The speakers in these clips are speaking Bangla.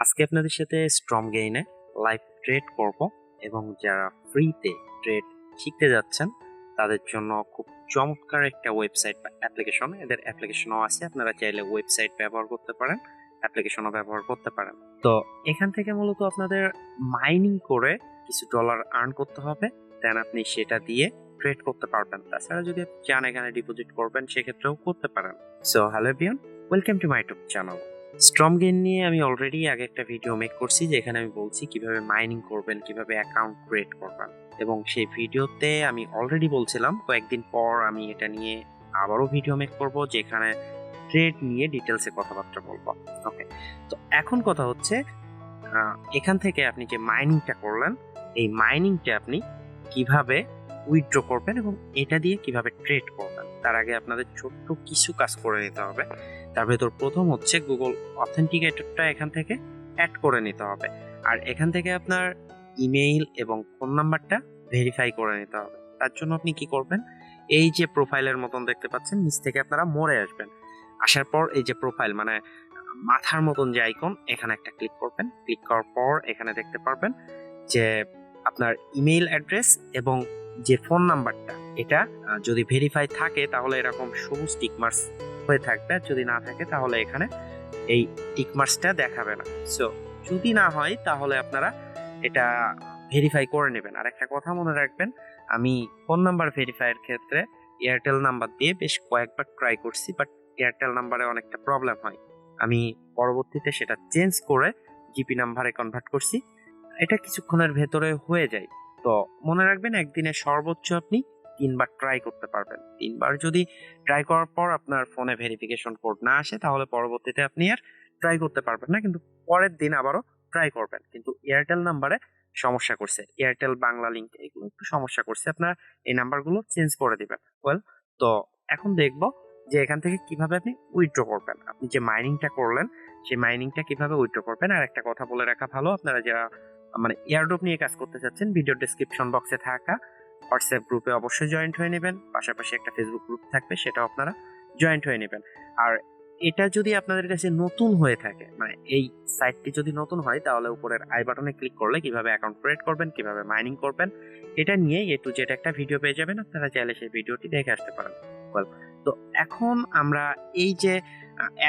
আজকে আপনাদের সাথে স্টর্মগেইনে লাইভ ট্রেড করব এবং যারা ফ্রিতে ট্রেড শিখতে যাচ্ছেন তাদের জন্য খুব চমৎকার একটা ওয়েবসাইট বা অ্যাপ্লিকেশন, এদের অ্যাপ্লিকেশনও আছে, আপনারা চাইলে ওয়েবসাইট ব্যবহার করতে পারেন, অ্যাপ্লিকেশনও ব্যবহার করতে পারেন। তো এখান থেকে মূলত আপনাদের মাইনিং করে কিছু ডলার আর্ন করতে হবে, দেন আপনি সেটা দিয়ে ট্রেড করতে পারবেন। তাছাড়া যদি আপনি চান এখানে ডিপোজিট করবেন সেক্ষেত্রেও করতে পারেন। So hello everyone, welcome to my YouTube channel. StormGain নিয়ে আমি অলরেডি আগে একটা ভিডিও মেক করছি যেখানে আমি বলছি কিভাবে মাইনিং করবেন, কিভাবে অ্যাকাউন্ট ক্রিয়েট করবেন, এবং সেই ভিডিওতে আমি অলরেডি বলছিলাম কয়েকদিন পর আমি এটা নিয়ে আবারও ভিডিও মেক করব যেখানে ট্রেড নিয়ে ডিটেলসে কথাবার্তা বলবো। ওকে, তো এখন কথা হচ্ছে এখান থেকে আপনি যে মাইনিংটা করলেন এই মাইনিংটা আপনি কিভাবে উইথড্র করবেন এবং এটা দিয়ে কিভাবে ট্রেড করবেন তার আগে আপনাদের ছোট্ট কিছু কাজ করে নিতে হবে। তার ভেতর প্রথম হচ্ছে গুগল অথেন্টিকেটরটা এখান থেকে অ্যাড করে নিতে হবে, আর এখান থেকে আপনার ইমেইল এবং ফোন নাম্বারটা ভেরিফাই করে নিতে হবে। তার জন্য আপনি কি করবেন, এই যে প্রোফাইলের মতন দেখতে পাচ্ছেন নিচ থেকে আপনারা মোড়ে আসবেন, আসার পর এই যে প্রোফাইল মানে মাথার মতন যে আইকন এখানে একটা ক্লিক করবেন। ক্লিক করার পর এখানে দেখতে পারবেন যে আপনার ইমেইল অ্যাড্রেস এবং যে ফোন নাম্বারটা এটা যদি ভেরিফাই থাকে তাহলে এরকম সবুজ টিকমার্কস হয়ে থাকবে, যদি না থাকে তাহলে এখানে এই টিকমার্কসটা দেখাবে না। সো যদি না হয় তাহলে আপনারা এটা ভেরিফাই করে নেবেন। আর একটা কথা মনে রাখবেন, আমি ফোন নাম্বার ভেরিফাইয়ের ক্ষেত্রে এয়ারটেল নাম্বার দিয়ে বেশ কয়েকবার ট্রাই করছি, বাট এয়ারটেল নাম্বারে অনেকটা প্রবলেম হয়। আমি পরবর্তীতে সেটা চেঞ্জ করে জিপি নাম্বারে কনভার্ট করছি, এটা কিছুক্ষণের ভেতরে হয়ে যায়। তো মনে রাখবেন একদিনে সর্বোচ্চ আপনি 3বার ট্রাই করতে পারবেন। 3বার যদি ট্রাই করার পর আপনার ফোনে ভেরিফিকেশন কোড না আসে তাহলে পরবর্তীতে আপনি আর ট্রাই করতে পারবেন না, কিন্তু পরের দিন আবারও ট্রাই করবেন। কিন্তু এয়ারটেল নাম্বারে সমস্যা করছে, এয়ারটেল বাংলা লিঙ্ক এগুলো একটু সমস্যা করছে, আপনার এই নাম্বারগুলো চেঞ্জ করে দিবেন। ওয়েল, তো এখন দেখবো যে এখান থেকে কিভাবে আপনি উইথড্র করবেন। আপনি যে মাইনিংটা করলেন সেই মাইনিংটা কিভাবে উইথড্র করবেন। আর একটা কথা বলে রাখা ভালো, আপনারা যারা মানে এয়ারড্রপ নিয়ে কাজ করতে চাচ্ছেন ভিডিও ডেসক্রিপশন বক্সে থাকা হোয়াটসঅ্যাপ গ্রুপে অবশ্যই জয়েন্ট হয়ে নেবেন, পাশাপাশি একটা ফেসবুক গ্রুপ থাকবে সেটাও আপনারা জয়েন্ট হয়ে নেবেন। আর এটা যদি আপনাদের কাছে নতুন হয়ে থাকে, মানে এই সাইটটি যদি নতুন হয় তাহলে উপরের আই বাটনে ক্লিক করলে কিভাবে অ্যাকাউন্ট ক্রিয়েট করবেন, কিভাবে মাইনিং করবেন এটা নিয়ে টু জেড একটা ভিডিও পেয়ে যাবেন, আপনারা চাইলে সেই ভিডিওটি দেখে আসতে পারেন। তো এখন আমরা এই যে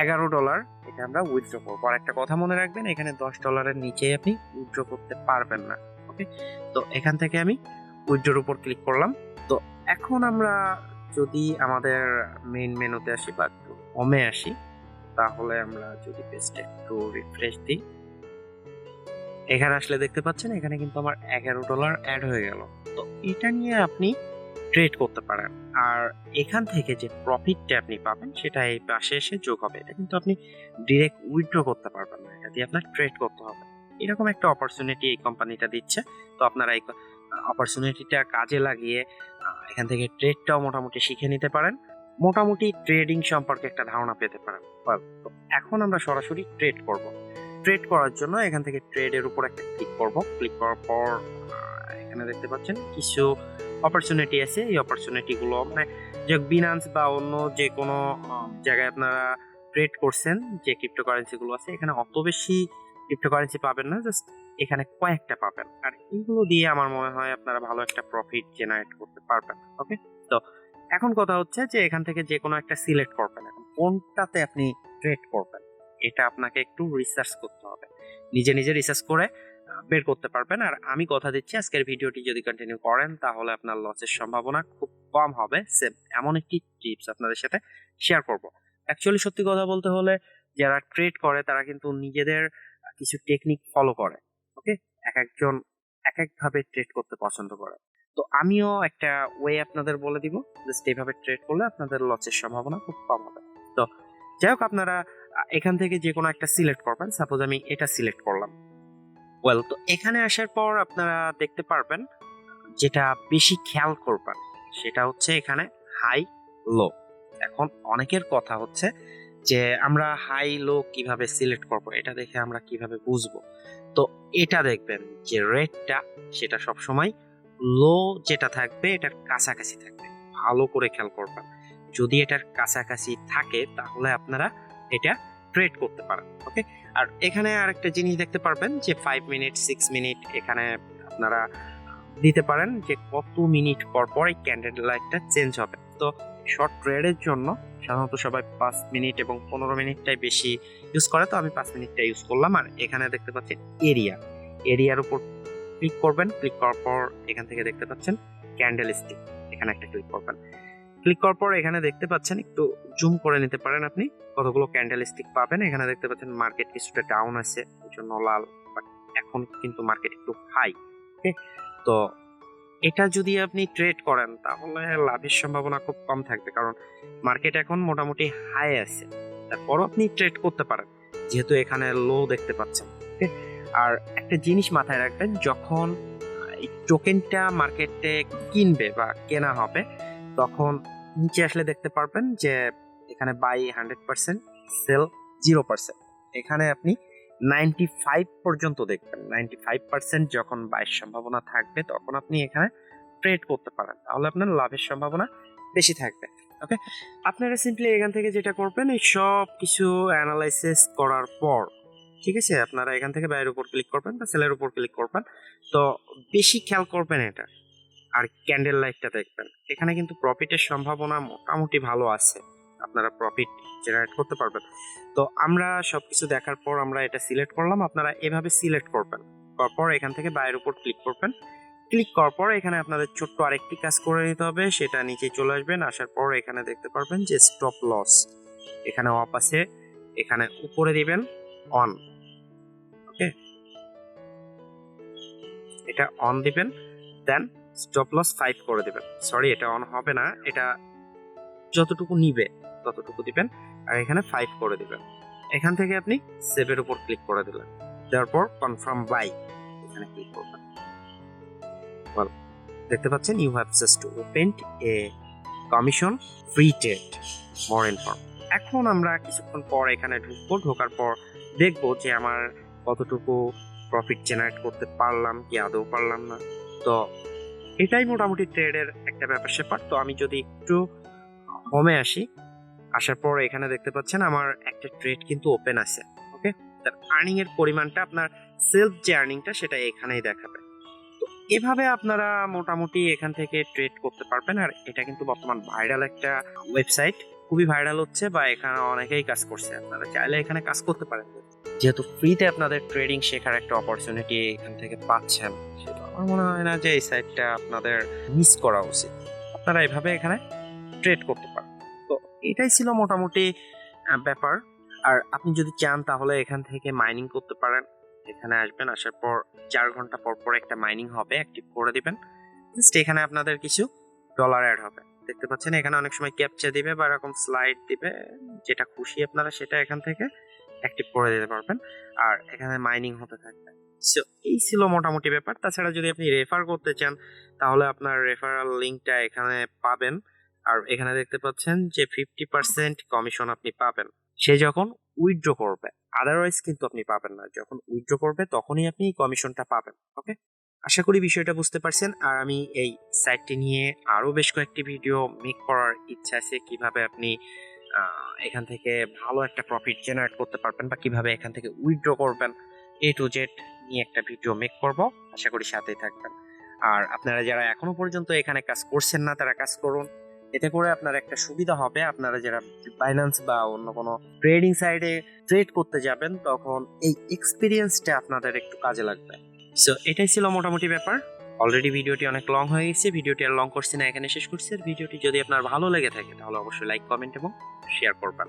$11 এটা আমরা উইথড্র করবো। আর একটা কথা মনে রাখবেন, এখানে $10 নিচে আপনি উইথড্র করতে পারবেন না। ওকে, তো এখান থেকে আমি উইথড্রোর উপর ক্লিক করলাম। তো এখন আমরা যদি আমাদের মেইন মেনুতে আসি বা একটু হোমে আসি, তাহলে আমরা যদি পেজটা একটু রিফ্রেশ দিই, এখানে আসলে দেখতে পাচ্ছেন এখানে কিন্তু আমার $11 অ্যাড হয়ে গেল। তো এটা নিয়ে আপনি ট্রেড করতে পারেন, আর এখান থেকে যে প্রফিটটা আপনি পাবেন সেটা এই পাশে এসে যোগ হবে। এটা কিন্তু আপনি ডিরেক্ট উইথড্র করতে পারবেন না, এটা দিয়ে আপনার ট্রেড করতে হবে। এরকম একটা অপরচুনিটি এই কোম্পানিটা দিচ্ছে। তো আপনারা এই অপরচুনিটিটা কাজে লাগিয়ে এখান থেকে ট্রেডটাও মোটামুটি শিখে নিতে পারেন, মোটামুটি ট্রেডিং সম্পর্কে একটা ধারণা পেতে পারেন। তো এখন আমরা সরাসরি ট্রেড করব। ট্রেড করার জন্য এখান থেকে ট্রেডের উপর একটা ক্লিক করব। ক্লিক করার পর এখানে দেখতে পাচ্ছেন কিছু অপরচুনিটি আছে, এই অপরচুনিটিগুলো মানে যে বিনান্স বা অন্য যে কোনো জায়গায় আপনারা ট্রেড করছেন যে ক্রিপ্টোকারেন্সিগুলো আছে, এখানে অত বেশি ক্রিপ্টোকারেন্সি পাবেন না, জাস্ট এখানে কয়েকটা পাবেন। আর এইগুলো দিয়ে আমার মনে হয় আপনারা ভালো একটা প্রফিট জেনারেট করতে পারবেন। ওকে, তো এখন কথা হচ্ছে যে এখান থেকে যে কোনো একটা সিলেক্ট করবেন, এখন কোনটাতে আপনি ট্রেড করবেন এটা আপনাকে একটু রিসার্চ করতে হবে, নিজে নিজে রিসার্চ করে বের করতে পারবেন। আর আমি কথা দিচ্ছি আজকের ভিডিওটি যদি কন্টিনিউ করেন তাহলে আপনার লসের সম্ভাবনা খুব কম হবে। সেম এমন একটি টিপস আপনাদের সাথে শেয়ার করব। অ্যাকচুয়ালি সত্যি কথা বলতে হলে যারা ট্রেড করে তারা কিন্তু নিজেদের কিছু টেকনিক ফলো করে। ওকে, এক একজন এক একভাবে ট্রেড করতে পছন্দ করে। তো আমিও একটা ওয়ে আপনাদের বলে দিব, জাস্ট এইভাবে ট্রেড করলে আপনাদের লসের সম্ভাবনা খুব কম হবে। তো যাই হোক, আপনারা এখান থেকে যে কোনো একটা সিলেক্ট করবেন। সাপোজ আমি এটা সিলেক্ট করলাম। ওয়েল, তো এখানে আসার পর আপনারা দেখতে পারবেন যেটা বেশি খেয়াল করবেন সেটা হচ্ছে এখানে হাই লো। এখন অনেকের কথা হচ্ছে যে আমরা হাই লো কিভাবে সিলেক্ট করব, এটা দেখে আমরা কিভাবে বুঝবো। তো এটা দেখবেন যে রেটটা সেটা সবসময় লো যেটা থাকবে এটার কাছাকাছি থাকবে, ভালো করে খেয়াল করবেন। যদি এটার কাছাকাছি থাকে তাহলে আপনারা এটা ট্রেড করতে পারেন। ওকে, আর এখানে আরেকটা জিনিস দেখতে পারবেন যে 5 মিনিট 6 মিনিট এখানে আপনারা দিতে পারেন যে কত মিনিট পর পর এই ক্যান্ডেল লাইটটা চেঞ্জ হবে। তো শর্ট ট্রেডের জন্য সাধারণত সবাই 5 মিনিট এবং 15 মিনিটটাই বেশি ইউজ করে, তো আমি 5 মিনিটটা ইউজ করলাম। আর এখানে দেখতে পাচ্ছেন এরিয়ার উপর ক্লিক করবেন। ক্লিক করার পর এখান থেকে দেখতে পাচ্ছেন ক্যান্ডেল স্টিক, এখানে একটা ক্লিক করবেন। ক্লিক করার পর এখানে দেখতে পাচ্ছেন, একটু জুম করে নিতে পারেন আপনি, কতগুলো ক্যান্ডেল স্টিক পাবেন। এখানে দেখতে পাচ্ছেন মার্কেট কিছুটা ডাউন আছে, এই জন্য লাল, বাট এখন কিন্তু মার্কেট একটু হাই। ওকে, তো এটা যদি আপনি ট্রেড করেন তাহলে লাভের সম্ভাবনা খুব কম থাকবে, কারণ মার্কেট এখন মোটামুটি হাই আছে। তারপরও আপনি ট্রেড করতে পারেন যেহেতু এখানে লো দেখতে পাচ্ছেন। ওকে, আর একটা জিনিস মাথায় রাখবেন, যখন এই টোকেনটা মার্কেটে কিনবে বা কেনা হবে তখন নিচে আসলে দেখতে পারবেন যে এখানে বাই 100%, সেল 0%। এখানে আপনি 95 পর্যন্ত দেখবেন। 95% যখন বাইয়ের সম্ভাবনা থাকবে তখন আপনি এখানে ট্রেড করতে পারেন, তাহলে আপনার লাভের সম্ভাবনা বেশি থাকবে। ওকে, আপনারা সিম্পলি এখান থেকে যেটা করবেন, এই সব কিছু অ্যানালাইসিস করার পর, ঠিক আছে, আপনারা এখান থেকে বাইয়ের উপর ক্লিক করবেন বা সেলের উপর ক্লিক করবেন। তো বেশি খেয়াল করবেন এটা, আর ক্যান্ডেল লাইটটা দেখবেন। এখানে কিন্তু প্রফিটের সম্ভাবনা মোটামুটি ভালো আছে, আপনারা প্রফিট জেনারেট করতে পারবেন। তো আমরা সবকিছু দেখার পর আমরা এটা সিলেক্ট করলাম, আপনারা এভাবে সিলেক্ট করবেন। তারপর এখান থেকে বাইয়ের উপর ক্লিক করবেন। ক্লিক করার পর এখানে আপনাদের ছোট্ট আরেকটি কাজ করে নিতে হবে, সেটা নিচে চলে আসবেন। আসার পর এখানে দেখতে পারবেন যে স্টপ লস, এখানে অফ আছে, এখানে উপরে দিবেন অন। ওকে, এটা অন দিবেন, দেন স্টপ লস 5 করে দিবেন। সরি, এটা অন হবে না, এটা যতটুকু নিবে ততটুকু দিবেন, আর এখানে 5 করে দিবেন। এখান থেকে আপনি সেভের উপর ক্লিক করে দিলেন, তারপর কনফার্ম বাই এখানে ক্লিক করবেন। দেখতে পাচ্ছেন you have just opened a commission free trade, more inform. এখন আমরা কিছুক্ষণ পর এখানে ঢুকবো, ঢোকার পর দেখবো যে আমার কতটুকু প্রফিট জেনারেট করতে পারলাম কি আদৌ পারলাম না। তো এটাই মোটামুটি ট্রেডের একটা ব্যাপার স্যাপার। তো আমি যদি একটু হোমে আসি, আসার পর এখানে দেখতে পাচ্ছেন আমার একটা ট্রেড কিন্তু ওপেন আছে। ওকে, তার আর্নিং এর পরিমাণটা, আপনার সেলফ যে আর্নিংটা সেটা এখানেই দেখাবে। তো এভাবে আপনারা মোটামুটি এখান থেকে ট্রেড করতে পারবেন। আর এটা কিন্তু বর্তমান ভাইরাল একটা ওয়েবসাইট, খুবই ভাইরাল হচ্ছে, বা এখানে অনেকেই কাজ করছে। আপনারা চাইলে এখানে কাজ করতে পারেন, যেহেতু ফ্রিতে আপনাদের ট্রেডিং শেখার একটা অপরচুনিটি এখান থেকে পাচ্ছেন, সেটা আমার মনে হয় না যে এই সাইটটা আপনাদের মিস করা উচিত। আপনারা এভাবে এখানে ট্রেড করতে পারেন। তো এটাই ছিল মোটামুটি ব্যাপার। আর আপনি যদি চান তাহলে এখান থেকে মাইনিং করতে পারেন। এখানে আসবেন, আসার পর 4 ঘন্টা পর পর একটা মাইনিং হবে, অ্যাক্টিভ করে দিবেন। জাস্ট এখানে আপনাদের কিছু ডলার অ্যাড হবে। দেখতে পাচ্ছেন এখানে অনেক সময় ক্যাপচা দিবে বা এরকম স্লাইড দিবে, যেটা খুশি আপনারা সেটা এখান থেকে অ্যাক্টিভ করে দিতে পারবেন, আর এখানে মাইনিং হতে থাকবে। সো এই ছিল মোটামুটি ব্যাপার। তাছাড়া যদি আপনি রেফার করতে চান তাহলে আপনার রেফারাল লিঙ্কটা এখানে পাবেন। আর এখানে দেখতে পাচ্ছেন যে 50% কমিশন আপনি পাবেন সে যখন উইথড্র করবে, আদারওয়াইজ কিন্তু আপনি পাবেন না। যখন উইথড্র করবে তখনই আপনি এই কমিশনটা পাবেন। ওকে, আশা করি বিষয়টা বুঝতে পারছেন। আর আমি এই সাইটটি নিয়ে আরো বেশ কয়েকটি ভিডিও মেক করার ইচ্ছা আছে, কিভাবে আপনি এখান থেকে ভালো একটা প্রফিট জেনারেট করতে পারবেন বা কিভাবে এখান থেকে উইথড্র করবেন, A to Z নিয়ে একটা ভিডিও মেক করব। আশা করি সাথেই থাকবেন। আর আপনারা যারা এখনো পর্যন্ত এখানে কাজ করছেন না তারা কাজ করুন, এতে করে আপনার একটা সুবিধা হবে। আপনারা যারা ফাইন্যান্স বা অন্য কোনো ট্রেডিং সাইডে ট্রেড করতে যাবেন তখন এই এক্সপিরিয়েন্সটা আপনাদের একটু কাজে লাগবে। সো এটাই ছিল মোটামুটি ব্যাপার। অলরেডি ভিডিওটি অনেক লং হয়ে গেছে, ভিডিওটি আর লং করছি না, এখানে শেষ করছি। ভিডিওটি যদি আপনার ভালো লেগে থাকে তাহলে অবশ্যই লাইক, কমেন্ট এবং শেয়ার করবেন।